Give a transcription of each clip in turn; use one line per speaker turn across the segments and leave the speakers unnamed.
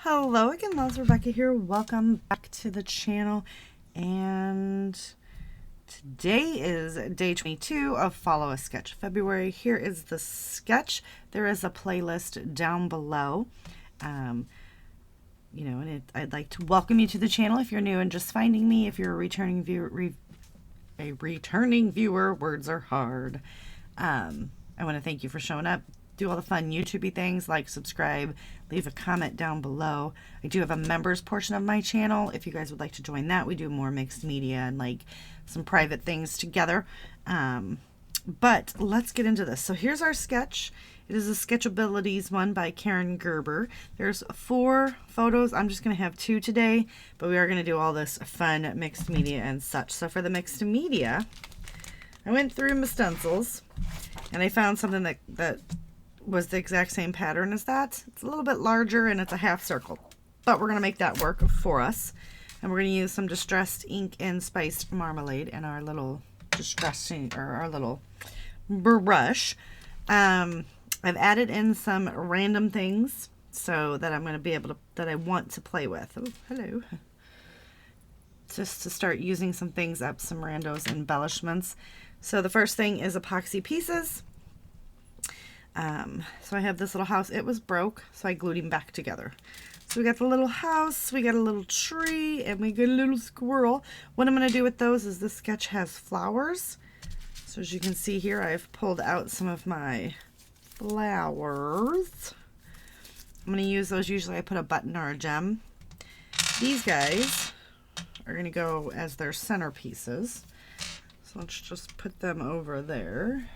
Hello again, loves. Rebecca here. Welcome back to the channel. And today is day 22 of Follow a Sketch February. Here is the sketch. There is a playlist down below. I'd like to welcome you to the channel if you're new and just finding me. If you're a returning viewer, words are hard. I want to thank you for showing up. Do all the fun YouTubey things, like, subscribe, leave a comment down below. I do have a members portion of my channel. If you guys would like to join that, we do more mixed media and like some private things together. But let's get into this. So here's our sketch. It is a Sketchabilities one by Karen Gerber. There's 4 photos. I'm just going to have 2 today, but we are going to do all this fun mixed media and such. So for the mixed media, I went through my stencils and I found something that was the exact same pattern as that. It's a little bit larger and it's a half circle, but we're going to make that work for us. And we're going to use some distressed ink and spiced marmalade in our little our little brush. I've added in some random things so that I'm going to be able to, that I want to play with. Oh, hello. Just to start using some things up, some randos embellishments. So the first thing is epoxy pieces. So I have this little house. It was broke, so I glued him back together. So we got the little house, we got a little tree, and we got a little squirrel. What I'm going to do with those is this sketch has flowers. So as you can see here, I've pulled out some of my flowers. I'm going to use those. Usually I put a button or a gem. These guys are going to go as their centerpieces. So let's just put them over there.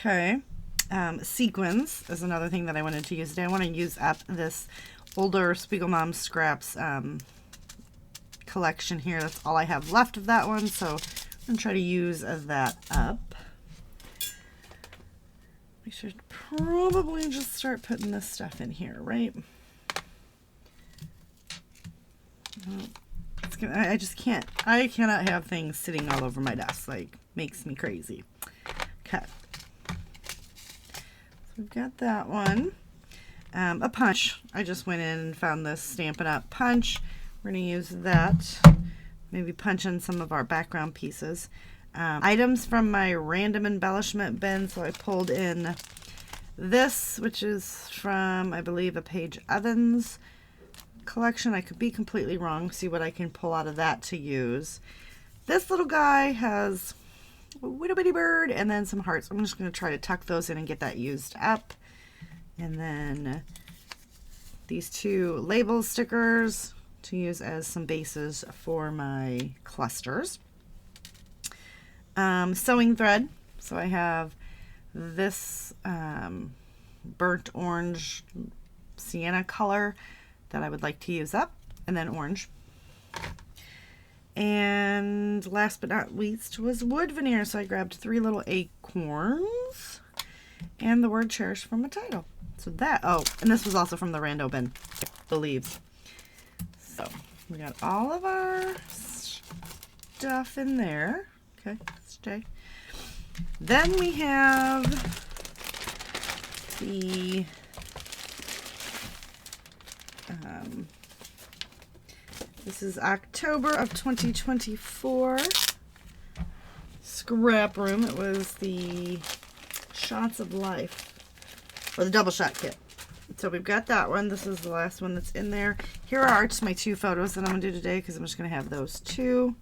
Okay, sequins is another thing that I wanted to use today. I want to use up this older Spiegelmom Scraps collection here. That's all I have left of that one, so I'm going to try to use that up. We should probably just start putting this stuff in here, right? I cannot have things sitting all over my desk. Like, makes me crazy. Okay. We've got that one. A punch. I just went in and found this Stampin' Up! Punch. We're going to use that. Maybe punch in some of our background pieces. Items from my random embellishment bin. So I pulled in this, which is from, I believe, a Paige Evans collection. I could be completely wrong. See what I can pull out of that to use. This little guy has a little bitty bird and then some hearts. I'm just going to try to tuck those in and get that used up. And then these 2 label stickers to use as some bases for my clusters. Sewing thread. So I have this burnt orange sienna color that I would like to use up, and then orange. And last but not least was wood veneer. So I grabbed 3 little acorns and the word cherish from a title. So that, oh, and this was also from the rando bin, the leaves. So we got all of our stuff in there. Okay, stay. Then we have the this is October of 2024 scrap room. It was the Shots of Life, or the double shot kit. So we've got that one. This is the last one that's in there. Here are just my 2 photos that I'm going to do today because I'm just going to have those 2.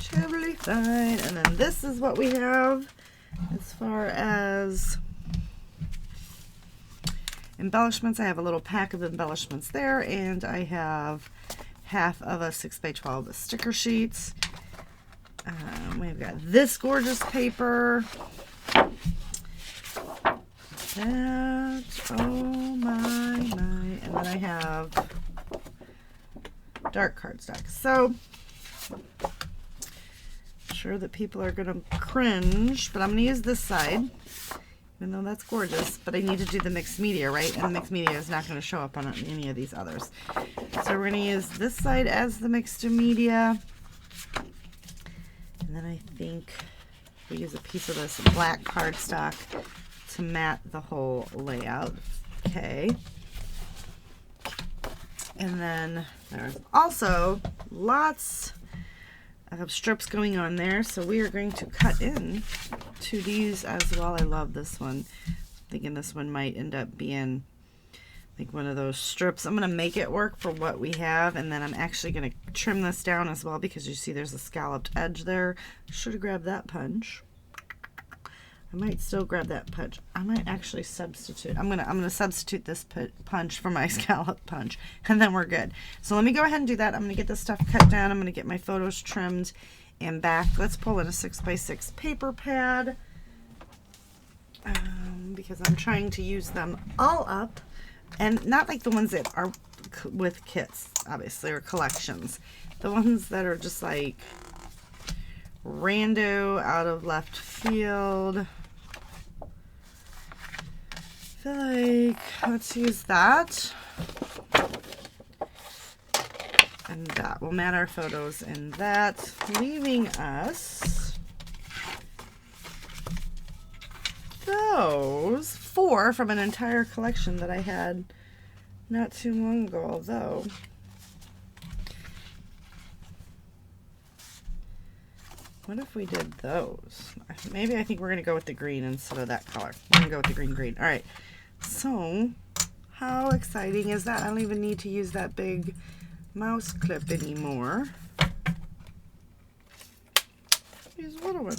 Totally fine. And then this is what we have as far as embellishments. I have a little pack of embellishments there, and I have half of a 6x12 sticker sheets. We've got this gorgeous paper. That, oh my. And then I have dark cardstock. So, I'm sure that people are going to cringe, but I'm going to use this side. Even though that's gorgeous, but I need to do the mixed media, right? And the mixed media is not going to show up on any of these others. So we're going to use this side as the mixed media. And then I think we use a piece of this black cardstock to mat the whole layout. Okay. And then there's also lots of strips going on there. So we are going to cut in to these as well. I love this one. I'm thinking this one might end up being like one of those strips. I'm going to make it work for what we have. And then I'm actually going to trim this down as well because you see there's a scalloped edge there. Should have grabbed that punch. I might still grab that punch. I might actually substitute. I'm gonna substitute this punch for my scallop punch, and then we're good. So let me go ahead and do that. I'm gonna get this stuff cut down. I'm gonna get my photos trimmed and back. Let's pull in a 6x6 paper pad because I'm trying to use them all up, and not like the ones that are with kits, obviously, or collections. The ones that are just like rando out of left field. I feel like let's use that, and that will mat our photos in that, leaving us those 4 from an entire collection that I had not too long ago. Although what if we did those? Maybe I think we're gonna go with the green instead of that color. I'm gonna go with the green. All right. So, how exciting is that? I don't even need to use that big mouse clip anymore. Use a little one.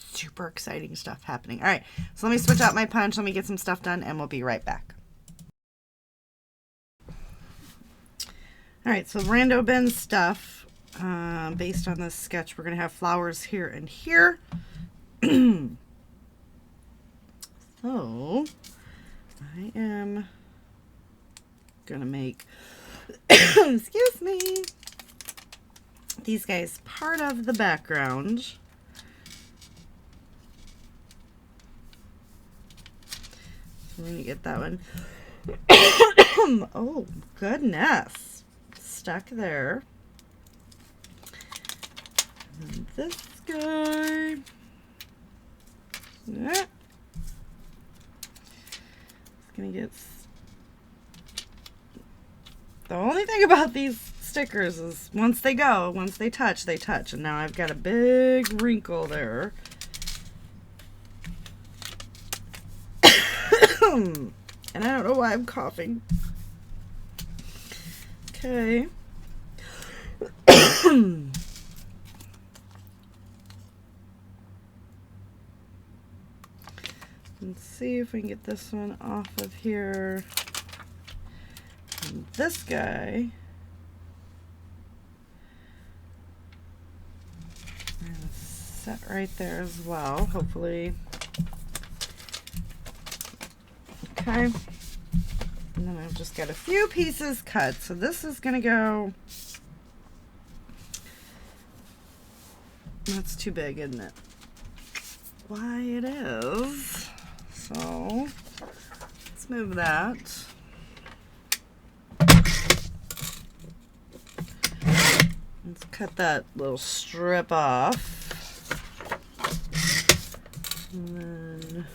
Super exciting stuff happening. All right, so let me switch out my punch. Let me get some stuff done, and we'll be right back. All right, so rando bin stuff. Based on this sketch, we're going to have flowers here and here. So I am going to make, excuse me, these guys part of the background. So we're going to get that one. Oh, goodness. Stuck there. And this guy. Yeah. It's gonna get. The only thing about these stickers is once they touch, they touch. And now I've got a big wrinkle there. And I don't know why I'm coughing. Okay. Let's see if we can get this one off of here. And this guy, I'm gonna set right there as well, hopefully. Okay. And then I've just got a few pieces cut. So this is gonna go. That's too big, isn't it? Why, it is. So let's move that. Let's cut that little strip off. And then,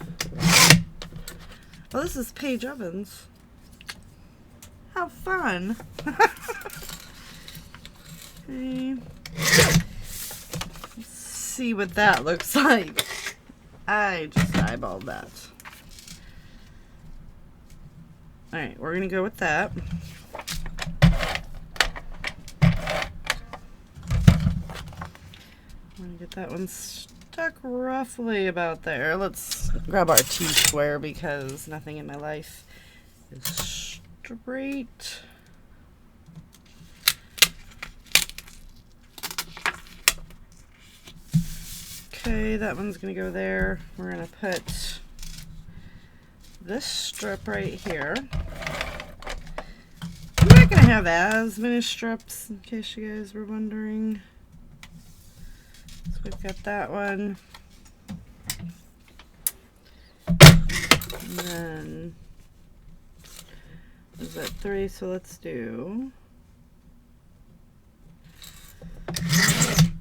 oh, this is Paige Evans. How fun. Okay. Let's see what that looks like. I just eyeballed that. All right, we're gonna go with that. I'm gonna get that one stuck roughly about there. Let's grab our T-square because nothing in my life is straight. Okay, that one's gonna go there. We're gonna put this strip right here. I'm not gonna have as many strips, in case you guys were wondering. So we've got that one. And then, is that 3? So let's do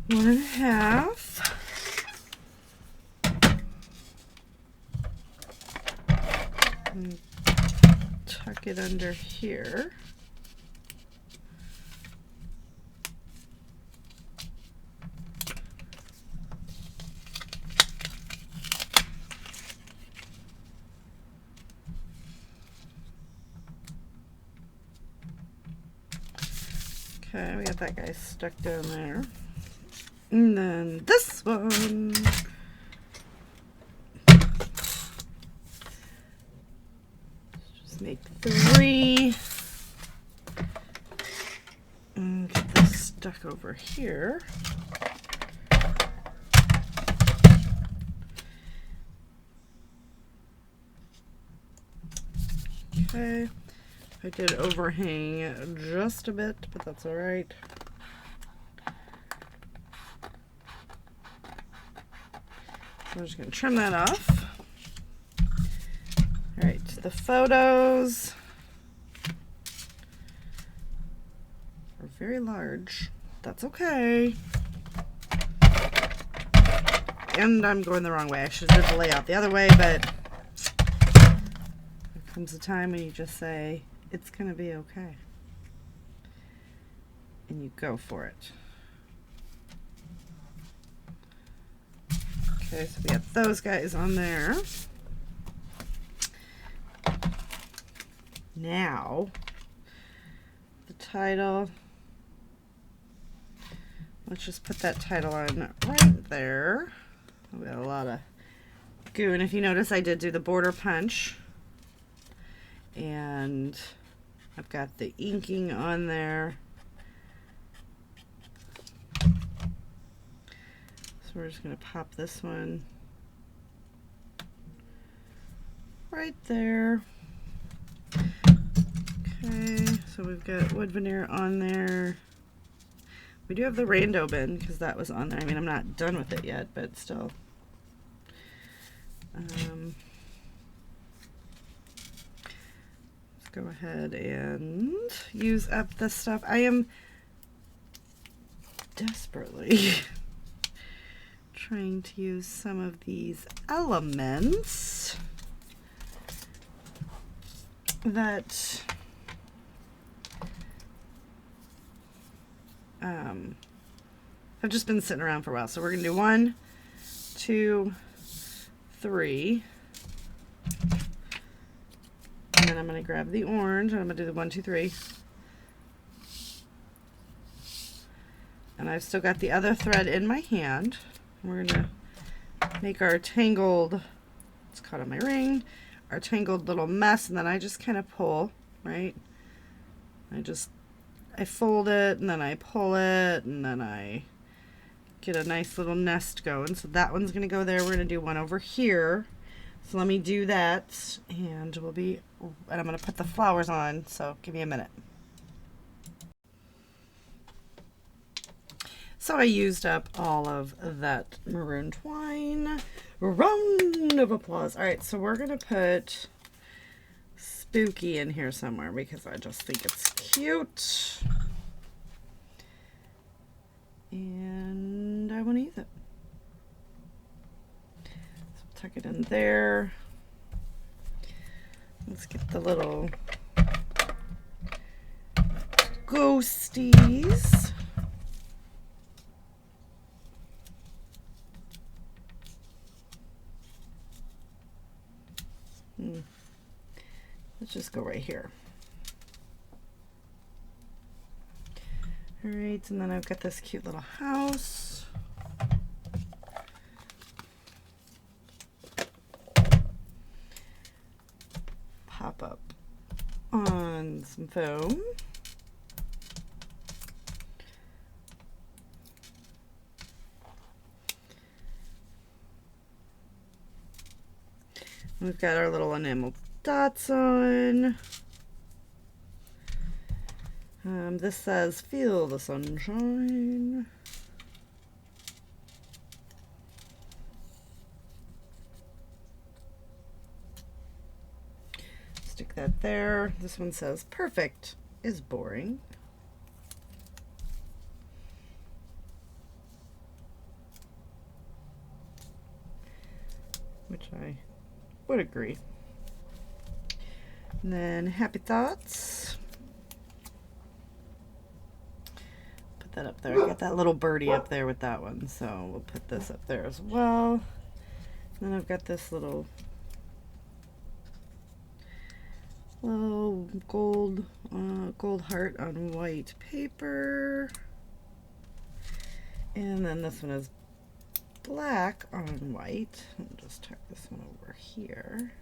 1.5. And tuck it under here. Okay, we got that guy stuck down there. And then this one. Just make 3. And get this stuck over here. Okay. I did overhang just a bit, but that's all right. I'm just going to trim that off. All right, the photos are very large. That's okay. And I'm going the wrong way. I should have did the layout the other way, but there comes a time when you just say, it's going to be okay. And you go for it. Okay, so we got those guys on there. Now, the title. Let's just put that title on right there. We got a lot of goo, and if you notice, I did do the border punch. And I've got the inking on there. So we're just going to pop this one right there. Okay, so we've got wood veneer on there. We do have the rando bin because that was on there. I mean, I'm not done with it yet, but still. Go ahead and use up this stuff. I am desperately trying to use some of these elements that have just been sitting around for a while. So we're going to do 1, 2, 3. And then I'm going to grab the orange, and I'm going to do the 1, 2, 3. And I've still got the other thread in my hand. We're going to make our tangled, it's caught on my ring, our tangled little mess, and then I just kind of pull, right? I fold it, and then I pull it, and then I get a nice little nest going. So that one's going to go there. We're going to do one over here. So let me do that, and I'm going to put the flowers on, so give me a minute. So I used up all of that maroon twine. Round of applause. All right, so we're going to put Spooky in here somewhere because I just think it's cute. And I want to use it. Tuck it in there. Let's get the little ghosties. Let's just go right here. All right, and then I've got this cute little house. Pop up on some foam. We've got our little enamel dots on. This says, feel the sunshine. Stick that there. This one says, perfect is boring. Which I would agree. And then happy thoughts. Put that up there. I got that little birdie up there with that one, so we'll put this up there as well. And then I've got this little little gold heart on white paper. And then this one is black on white. I'll just tuck this one over here.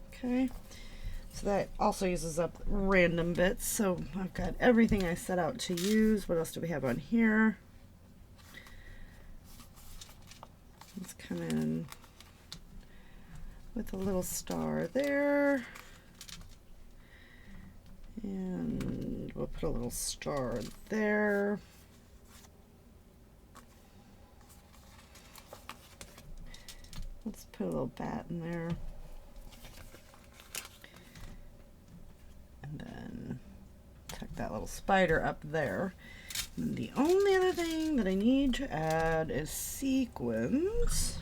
Okay, so that also uses up random bits. So I've got everything I set out to use. What else do we have on here? Let's come in with a little star there. And we'll put a little star there. Let's put a little bat in there. And then tuck that little spider up there. And the only other thing that I need to add is sequins.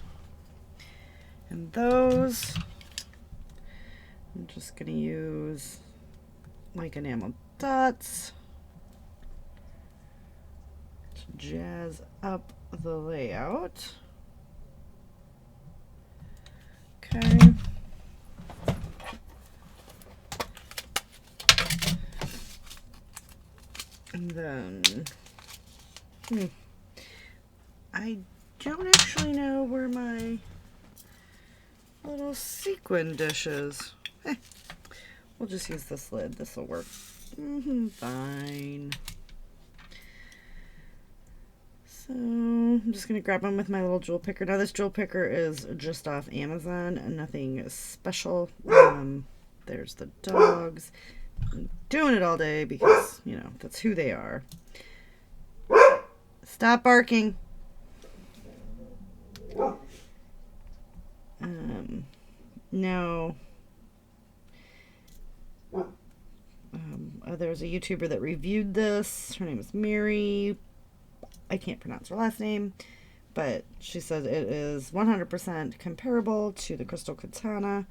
And those, I'm just going to use like enamel dots to jazz up the layout. Okay. And then, I don't actually know where my little sequin dish is. We'll just use this lid. This will work. Fine. So I'm just going to grab them with my little jewel picker. Now this jewel picker is just off Amazon and nothing special. There's the dogs. I'm doing it all day because, you know, that's who they are. Stop barking. Now, there's a YouTuber that reviewed this. Her name is Mary. I can't pronounce her last name, but she said it is 100% comparable to the Crystal Katana.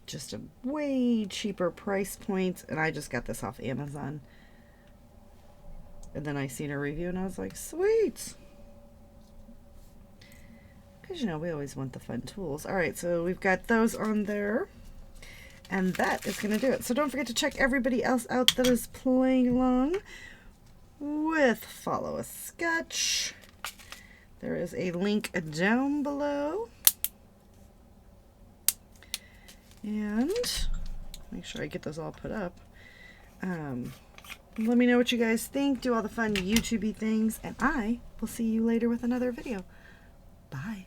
Just a way cheaper price point, and I just got this off Amazon. And then I seen her review, and I was like, sweet. Because, you know, we always want the fun tools. All right, so we've got those on there. And that is going to do it. So don't forget to check everybody else out that is playing along with Follow a Sketch. There is a link down below. And make sure I get those all put up. Let me know what you guys think. Do all the fun YouTube-y things. And I will see you later with another video. Bye.